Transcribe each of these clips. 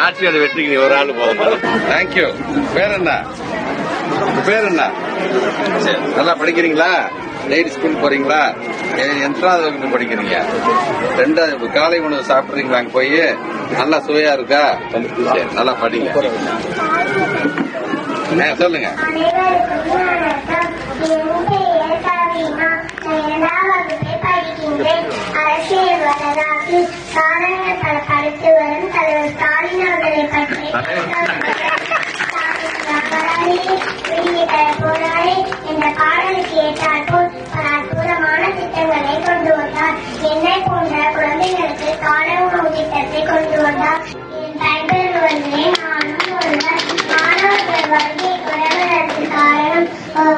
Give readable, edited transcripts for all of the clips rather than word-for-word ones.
ஆட்சியோட வெற்றிக்கு நீ ஒரு ஆளு போதும். தேங்க்யூ. பேர் என்ன? பேர் என்ன? நல்லா படிக்கிறீங்களா? டெய்லி ஸ்கூல் போறீங்களா? எத்தனாவது வகுப்பு படிக்கிறீங்க? 2வது காலை உணவு சாப்பிடுறீங்களா? அங்க போய் நல்லா சுவையா இருக்கா? சரி, நல்லா படிங்க. சொல்லுங்க. அரசியல் வரலாற்று சாதனைகள் பல படித்து வரும் தலைவர் ஸ்டாலின் அவர்களை பற்றி போராடி என்ற பாடலுக்கு ஏற்றாற்போல் பல அற்புதமான திட்டங்களை கொண்டு வந்தார். என்னை போன்ற குழந்தைகளுக்கு காலை உணவு திட்டத்தை கொண்டு வந்தார். என் பயன்பெறுவதிலே நானும் ஒருவர். மாணவர்கள் வருகை குறைவதற்கு காரணம்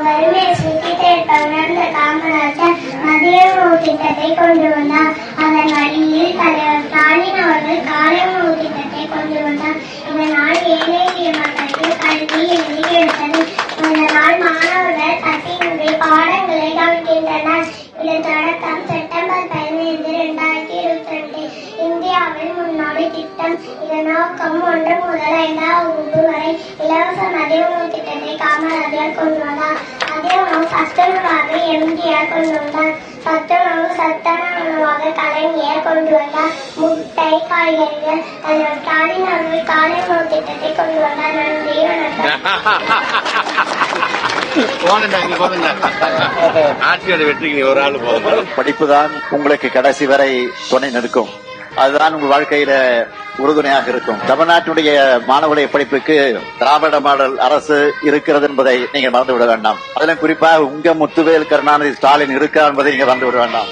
வறுமையை சுட்டிட்டு உணர்ந்த காமராஜர் மதிய உணவு திட்டத்தை கொண்டு வந்தார். அதன் வழியில் தலைவர் ஸ்டாலின் அவர்கள் காலை உணவு திட்டத்தை கொண்டு வந்தார். இதனால் ஏழை எளிய மக்களுக்கு கல்வி எளிதிருத்தது. இதனால் மாணவர்கள் தட்டியின்றி பாடங்களை கவனிக்கின்றனர். இதன் தொடக்கம் செப்டம்பர் 15, 2022 இந்தியாவில் முன்னோடி திட்டம். இதன் நோக்கம் 1 முதல் 5ஆம் வகுப்பு வரை இலவச மதிய உணவு திட்டத்தை காமராஜர் கொண்டு வந்தார். மதிய உணவு சத்துணவாக எம்ஜிஆர் கொண்டு வந்தார். சத்துணவு சத்தான உணவாக கலைஞர் கொண்டு வந்தார். முட்டை, காய்கறிகள் தலைவர் ஸ்டாலின் அவர்கள் காலை உணவு திட்டத்தை கொண்டு வந்தார். நன்றி, ஆட்சியோட வெற்றிக்கு நீ ஒரு ஆளு போதும். படிப்புதான் உங்களுக்கு கடைசி வரை துணை நிற்கும். அதுதான் உங்கள் வாழ்க்கையில உறுதுணையாக இருக்கும். தமிழ்நாட்டுடைய மாணவர்களுடைய படிப்புக்கு திராவிட மாடல் அரசு இருக்கிறது என்பதை நீங்கள் மறந்துவிட வேண்டாம். அதிலும் குறிப்பாக உங்க முத்துவேல் கருணாநிதி ஸ்டாலின் இருக்கா என்பதை நீங்க மறந்துவிட வேண்டாம்.